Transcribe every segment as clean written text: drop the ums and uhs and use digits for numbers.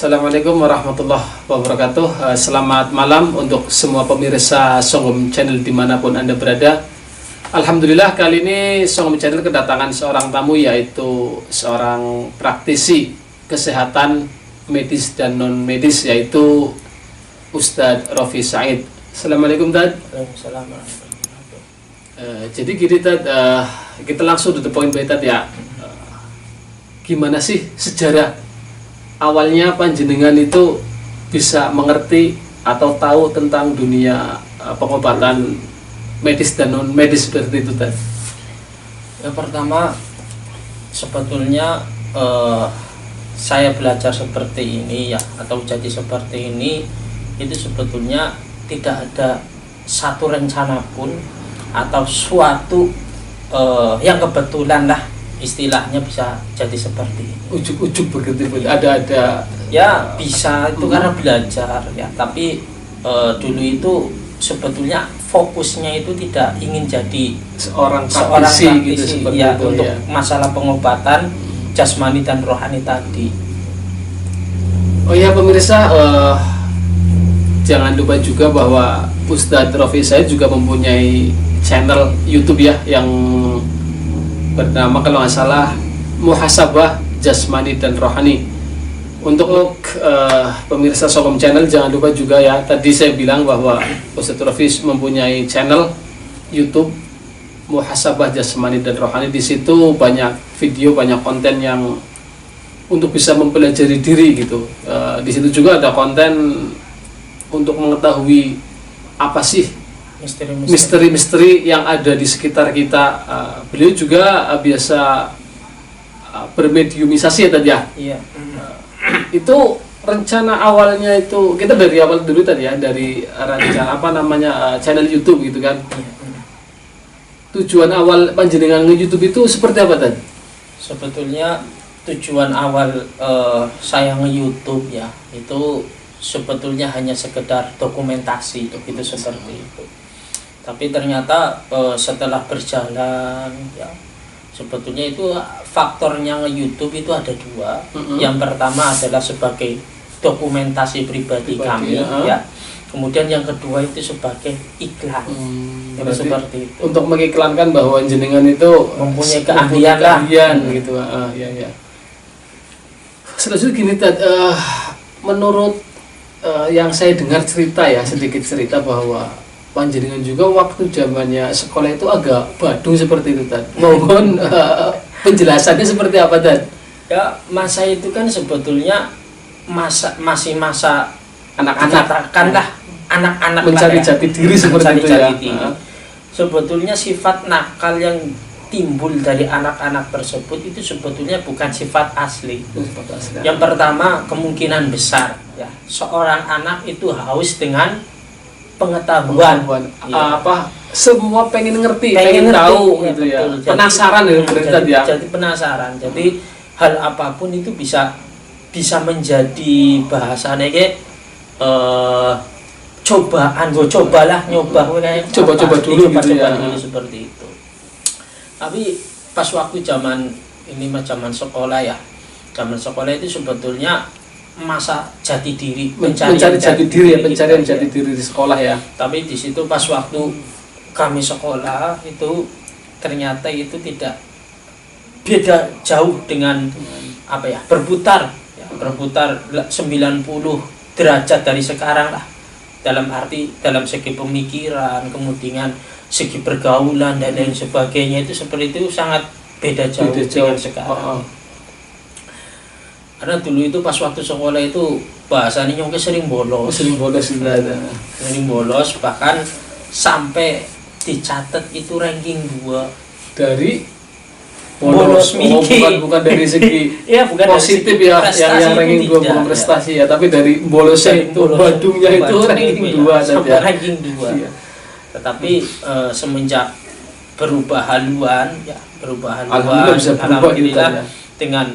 Assalamualaikum warahmatullahi wabarakatuh. Selamat malam untuk semua pemirsa Songgom Channel dimanapun Anda berada. Alhamdulillah kali ini Songgom Channel kedatangan seorang tamu, yaitu seorang praktisi kesehatan medis dan non medis, yaitu Ustadz Rofi Said. Assalamualaikum Tad. Waalaikumsalam. Jadi gini Tad, kita langsung to the point Tad ya. Gimana sih sejarah awalnya panjenengan itu bisa mengerti atau tahu tentang dunia pengobatan medis dan non medis seperti itu Tad? Yang pertama, sebetulnya saya belajar seperti ini ya, atau jadi seperti ini itu sebetulnya tidak ada satu rencana pun atau suatu yang kebetulan lah istilahnya bisa jadi seperti ini. Ujuk-ujuk begitu, ada ya bisa itu karena belajar ya, tapi dulu itu sebetulnya fokusnya itu tidak ingin jadi seorang praktisi gitu seperti ya, itu untuk ya. masalah pengobatan jasmani dan rohani tadi. Oh ya pemirsa, jangan lupa juga bahwa Ustadz Rofi Said juga mempunyai channel YouTube ya, yang bernama kalau nggak salah Muhasabah Jasmani dan Rohani. Untuk pemirsa Songgom Channel jangan lupa juga ya, tadi saya bilang bahwa Ustadz Rofi mempunyai channel YouTube Muhasabah Jasmani dan Rohani. Di situ banyak video, banyak konten yang untuk bisa mempelajari diri gitu. Di situ juga ada konten untuk mengetahui apa sih misteri-misteri yang ada di sekitar kita. Beliau juga biasa bermediumisasi ya tadi ya. Iya. Itu rencana awalnya itu kita dari awal dulu tadi ya, dari rencana channel YouTube gitu kan. Tujuan awal panjenengan nge-YouTube itu seperti apa tadi? Sebetulnya tujuan awal saya nge-YouTube ya, itu sebetulnya hanya sekedar dokumentasi itu seperti itu. Tapi ternyata setelah berjalan ya, sebetulnya itu faktornya nge-YouTube itu ada dua. Yang pertama adalah sebagai dokumentasi pribadi kami ya. Kemudian yang kedua itu sebagai iklan. Itu seperti itu. Untuk mengiklankan bahwa jenengan itu mempunyai keahlian gitu. Ya. Selanjutnya gini Tad, menurut yang saya dengar sedikit cerita bahwa panjenengan juga waktu zamannya sekolah itu agak badung seperti itu Tad. Mohon penjelasannya seperti apa Tad? Ya, masa itu kan sebetulnya masih masa anak-anak mencari jati diri seperti itu ya. Sebetulnya sifat nakal yang timbul dari anak-anak tersebut itu sebetulnya bukan sifat asli. Yang pertama, kemungkinan besar ya, seorang anak itu haus dengan pengetahuan. Semua pengen ngerti, pengen tahu gitu ya. Penasaran ya, jadi penasaran. Jadi hal apapun itu bisa menjadi bahasanya kayak cobaan, coba dulu gitu ya. Seperti itu. Tapi pas waktu zaman sekolah ya, zaman sekolah itu sebetulnya masa jati diri, pencarian jati diri di sekolah ya. Tapi di situ pas waktu kami sekolah itu ternyata itu tidak beda jauh dengan berputar 90 derajat dari sekarang lah, dalam segi pemikiran, kemudian segi pergaulan dan lain sebagainya, itu seperti itu sangat beda jauh dengan sekarang. Karena dulu itu pas waktu sekolah itu bahasanya nyongke sering bolos, bahkan sampai dicatat itu ranking 2 dari bolos mikir. Bukan dari segi ya, bukan positif ya, yang ranking 2 bukan prestasi ya, tapi dari bolosnya itu, badungnya itu ranking 2 saja. Ranking 2. Iya. Tetapi semenjak berubah haluan, alhamdulillah dengan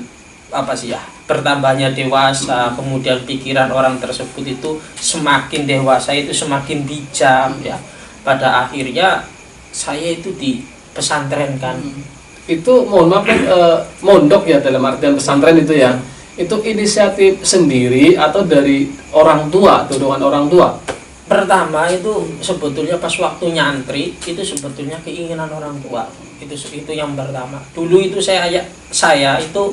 bertambahnya dewasa, kemudian pikiran orang tersebut itu semakin dewasa, itu semakin bijak ya. Pada akhirnya saya itu di pesantren kan. Itu mohon maaf kan, mondok ya, dalam artian pesantren itu ya. Itu inisiatif sendiri atau dari orang tua, dorongan orang tua? Pertama itu sebetulnya pas waktu nyantri itu sebetulnya keinginan orang tua. Itu yang pertama. Dulu itu saya itu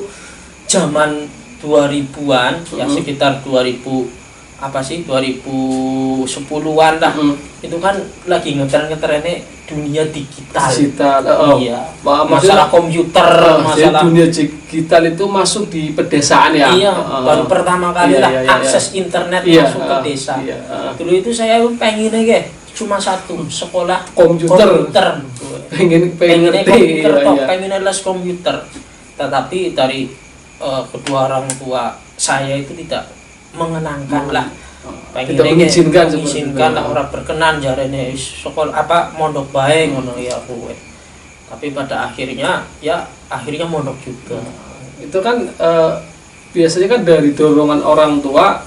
zaman 2000-an ya sekitar 2010-an lah. Itu kan lagi ngetren-ngetrennya dunia digital. Iya. Masalah komputer, masalah dunia digital itu masuk di pedesaan ya. Iya, baru pertama kali lah akses internet masuk ke desa. Dulu itu saya pengennya cuma satu, sekolah komputer. Pengen les komputer. Tetapi dari kedua orang tua saya itu tidak mengenangkan lah. Tidak mengizinkan lah, orang berkenan jarene sekolah mondok bae ngono ya kowe. Tapi pada akhirnya mondok juga. Itu kan biasanya kan dari dorongan orang tua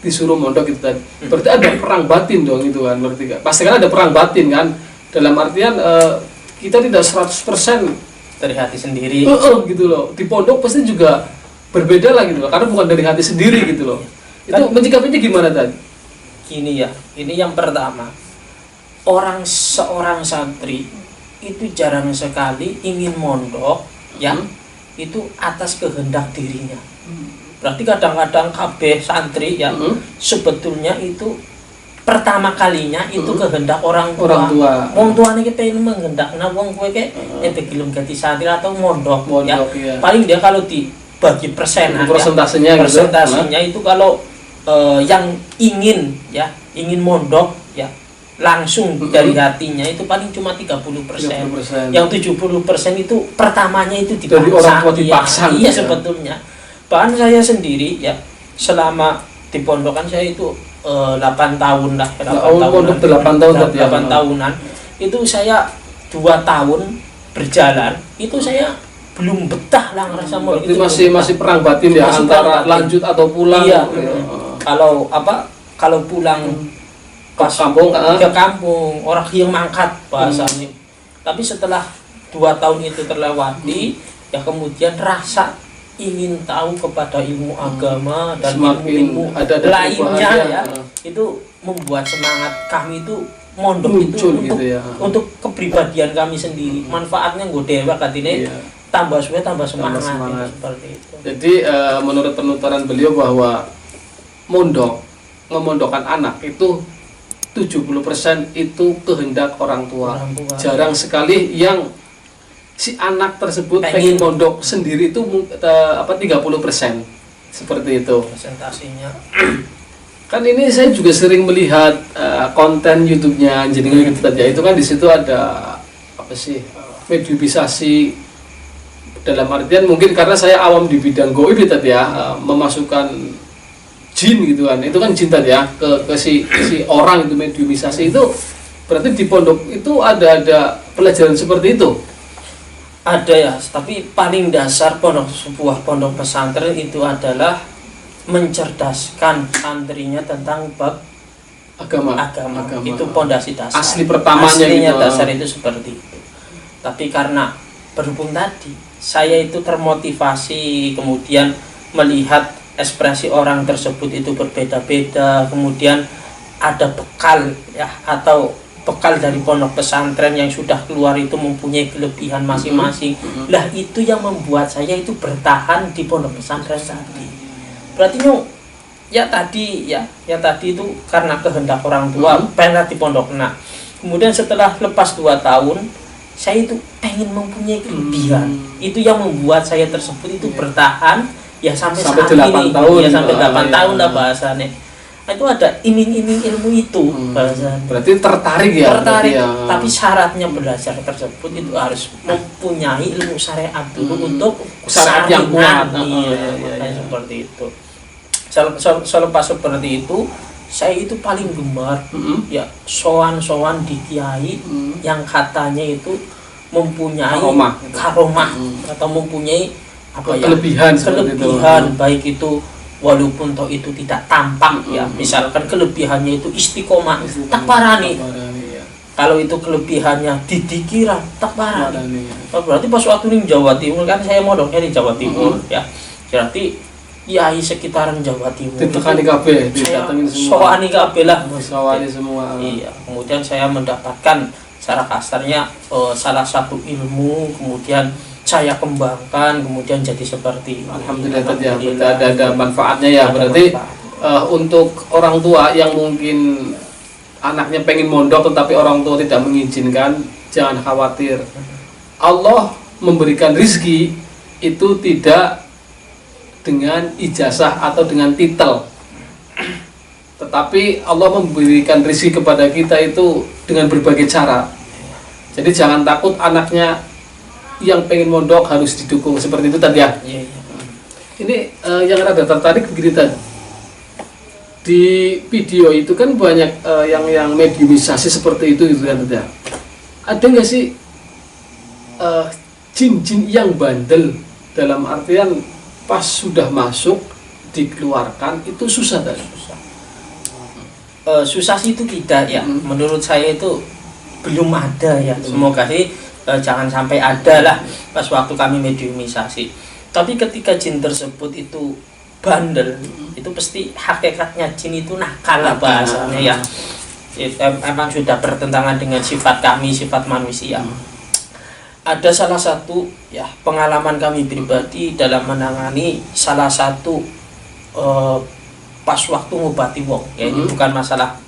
disuruh mondok gitu tadi. Berarti ada perang batin dong itu kan, berarti kan. Pasti kan ada perang batin kan. Dalam artian kita tidak 100% dari hati sendiri. Gitu loh. Di pondok pasti juga berbeda lah gitu loh, karena bukan dari hati sendiri gitu loh. Itu menyikapinya gimana tadi? Gini ya, ini yang pertama. Seorang santri itu jarang sekali ingin mondok ya, itu atas kehendak dirinya. Berarti kadang-kadang KB santri ya, sebetulnya itu pertama kalinya itu kehendak orang tua. Wong tuane ki pengen menghendakna wong kowe ki gelem ganti santri atau mondok ya. Paling dia kalau dibagi persentasenya itu kalau yang ingin mondok ya langsung dari hatinya itu paling cuma 30%. Yang 70% itu pertamanya itu dipaksa. Dari orang tua dipaksa. Iya sebetulnya. Bahkan saya sendiri ya selama di pondokan saya itu 8 tahun lah, 8 tahunan. Itu saya 2 tahun berjalan, itu saya belum betah lah ngerasa mau itu masih perang batin ya, antara lanjut atau pulang. Iya. Kalau pulang ke kampung orang yang mangkat bahasanya. Tapi setelah 2 tahun itu terlewati ya kemudian rasa ingin tahu kepada ilmu agama dan ilmu lainnya ya, itu membuat semangat kami itu mondok muncul itu gitu untuk kepribadian kami sendiri. Manfaatnya gue dewa katanya tambah suwe tambah semangat. Seperti itu. Jadi menurut penuturan beliau bahwa memondokkan anak itu 70% itu kehendak orang tua. Jarang sekali yang si anak tersebut pengen mondok sendiri itu 30% seperti itu presentasinya. Kan ini saya juga sering melihat konten YouTube-nya jadi gitu saja. Itu kan di situ ada mediumisasi, dalam artian mungkin karena saya awam di bidang goib tadi ya, memasukkan jin gitu kan. Itu kan jin tadi ya ke si orang itu mediumisasi itu. Berarti di pondok itu ada pelajaran seperti itu. Ada ya, tapi paling dasar sebuah pondok pesantren itu adalah mencerdaskan santrinya tentang bab agama. Itu pondasi dasar. Asli pertamanya gitu. Dasar itu seperti itu. Tapi karena berhubung tadi saya itu termotivasi, kemudian melihat ekspresi orang tersebut itu berbeda-beda, kemudian ada bekal ya, atau bekal dari pondok pesantren yang sudah keluar itu mempunyai kelebihan masing-masing. Lah itu yang membuat saya itu bertahan di pondok pesantren tadi. Berarti tadi itu karena kehendak orang tua pengen di pondok. Nah, kemudian setelah lepas 2 tahun saya itu pengen mempunyai kelebihan. Itu yang membuat saya tersebut itu bertahan ya sampai saat 8 ini. Tahun. Ya sampai 8 tahun lah bahasanya. Itu ada iming-iming ilmu itu bahasa. Berarti tertarik ya? Tapi syaratnya belajar tersebut itu harus mempunyai ilmu syariat dulu untuk syariat yang kuat. Seperti itu. Selepas seperti itu, saya itu paling gemar ya sowan-sowan di kiai yang katanya itu mempunyai karomah atau mempunyai kelebihan baik itu walaupun toh itu tidak tampak ya, misalkan kelebihannya itu istiqomah tak parani ya. Kalau itu kelebihannya didikiran tak parani. Berarti pas waktu di Jawa Timur kan saya modoknya di Jawa Timur ya, berarti kiai sekitaran Jawa Timur ditekani itu kabeh, saya didatengin semua. sowani kabeh lah. Sowani semua. Iya, kemudian saya mendapatkan secara kasarnya salah satu ilmu, kemudian saya kembangkan, kemudian jadi seperti ini. Alhamdulillah tadi ya, ada manfaatnya ya. Berarti untuk orang tua yang mungkin anaknya pengen mondok tetapi orang tua tidak mengizinkan, jangan khawatir. Allah memberikan rizki itu tidak dengan ijazah atau dengan titel, tetapi Allah memberikan rizki kepada kita itu dengan berbagai cara. Jadi jangan takut anaknya yang pengen mondok harus didukung seperti itu tadi ya. Iya, iya. Ini yang ada tertarik begini tadi. Di video itu kan banyak yang mediumisasi seperti itu gitu kan tadi ya. Ada nggak sih jin-jin yang bandel, dalam artian pas sudah masuk dikeluarkan itu susah tadi? Susah sih itu tidak ya. Menurut saya itu belum ada ya. Semoga sih jangan sampai ada lah pas waktu kami mediumisasi. Tapi ketika jin tersebut itu bandel, itu pasti hakikatnya jin itu nakal lah bahasanya ya. Emang sudah bertentangan dengan sifat kami, sifat manusia. Ada salah satu ya pengalaman kami pribadi dalam menangani salah satu pas waktu ngobati wong. Ya ini bukan masalah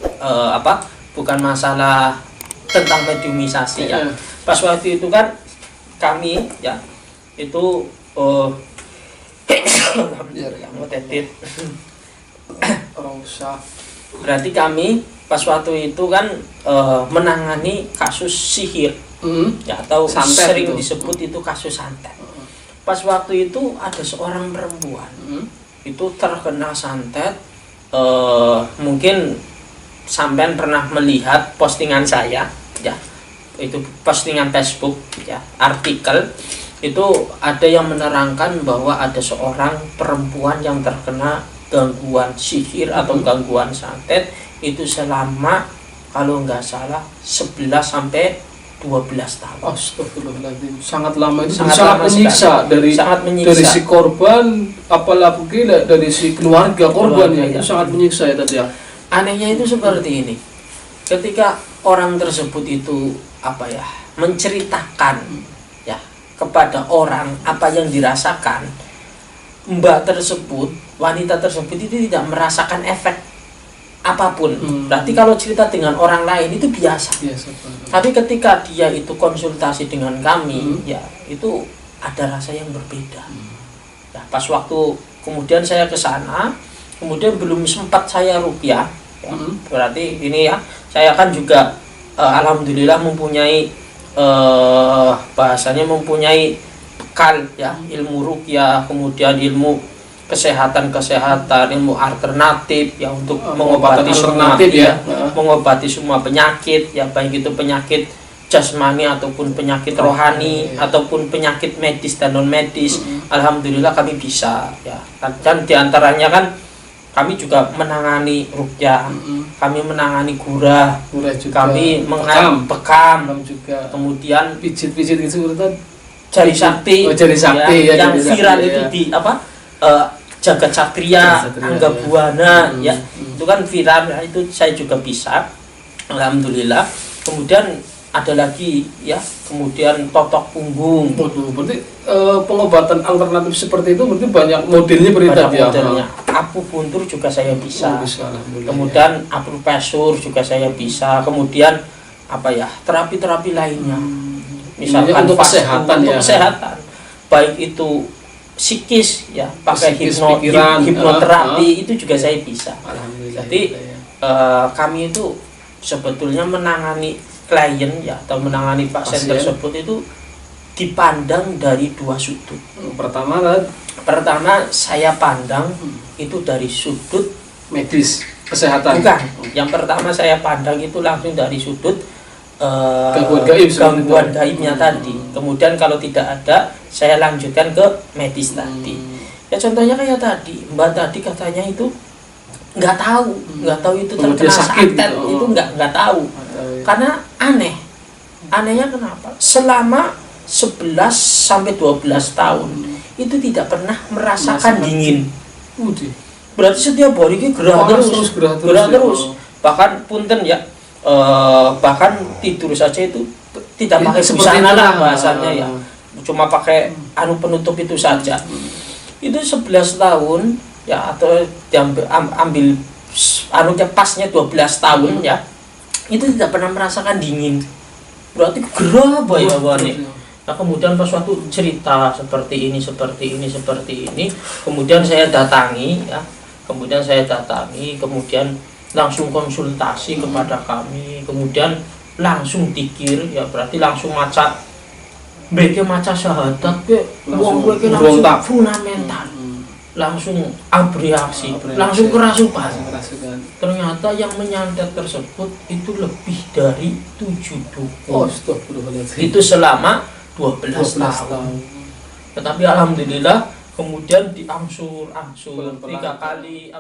bukan masalah tentang mediumisasi ya. Pas waktu itu kan kami ya itu berarti kami pas waktu itu kan menangani kasus sihir ya, atau santet sering itu disebut itu kasus santet. Pas waktu itu ada seorang perempuan itu terkena santet. Mungkin sampean pernah melihat postingan saya ya, itu postingan Facebook ya, artikel itu ada yang menerangkan bahwa ada seorang perempuan yang terkena gangguan sihir atau gangguan santet itu selama kalau nggak salah 11 sampai 12 tahun. Astagfirullahaladzim, sangat lama itu, sangat menyiksa sangat menyiksa dari si korban, apalagi dari si keluarga korban ya. Itu sangat menyiksa ya tadi ya. Anehnya itu seperti ini, ketika orang tersebut itu menceritakan ya kepada orang apa yang dirasakan, mbak tersebut, wanita tersebut itu tidak merasakan efek apapun. Berarti kalau cerita dengan orang lain itu biasa. Tapi ketika dia itu konsultasi dengan kami, ya itu ada rasa yang berbeda. Ya, pas waktu kemudian saya ke sana, kemudian belum sempat saya ruqyah. Ya, berarti ini ya, saya kan juga alhamdulillah mempunyai bahasanya mempunyai bekal ya, ilmu ruqyah, kemudian ilmu kesehatan, ilmu alternatif ya untuk mengobati semua ya, mengobati semua penyakit ya, baik itu penyakit jasmani ataupun penyakit rohani ataupun penyakit medis dan non medis. Alhamdulillah kami bisa ya, dan diantaranya kan kami juga menangani ruqyah, kami menangani gurah juga, kami bekam juga, kemudian pijit-pijit itu jari sakti, ya, yang viral itu di Jagat Satria, Angga Buana ya, itu kan viral, itu saya juga bisa, alhamdulillah. Kemudian ada lagi ya, kemudian totok punggung. Berarti pengobatan alternatif seperti itu berarti banyak modelnya modelnya. Akupuntur juga saya bisa. Kemudian akupresur juga saya bisa. Kemudian terapi-terapi lainnya. Misalkan untuk kesehatan ya. Kesehatan. Baik itu psikis ya, pakai hipnoterapi itu juga saya bisa. Jadi kami itu sebetulnya menangani klien ya, atau menangani pasien tersebut itu dipandang dari dua sudut. Pertama saya pandang itu dari sudut medis, kesehatan. Bukan. Yang pertama saya pandang itu langsung dari sudut gangguan gaibnya tadi. Kemudian kalau tidak ada, saya lanjutkan ke medis tadi. Ya contohnya kayak tadi, mbak tadi katanya itu nggak tahu itu terkena santet, itu nggak tahu. Karena anehnya kenapa? Selama 11 sampai 12 tahun itu tidak pernah merasakan dingin. Udih. Berarti setiap hari ki gerah terus, gerah terus. Bahkan punten ya, bahkan tidur saja itu tidak pakai busana lah bahasanya ya, cuma pakai anu penutup itu saja. Itu 11 tahun ya, atau ambil anunya pasnya 12 tahun ya, itu tidak pernah merasakan dingin. Berarti gerah nih. Nah kemudian pas waktu cerita seperti ini, kemudian saya datangi ya, kemudian langsung konsultasi kepada kami, kemudian langsung dikir ya, berarti langsung maca syahadat ke wong kowe langsung fundamental, langsung bereaksi, langsung kerasukan. Ternyata yang menyantet tersebut itu lebih dari 7 dukun. Itu selama 12 tahun. Tetapi alhamdulillah kemudian diangsur 3 kali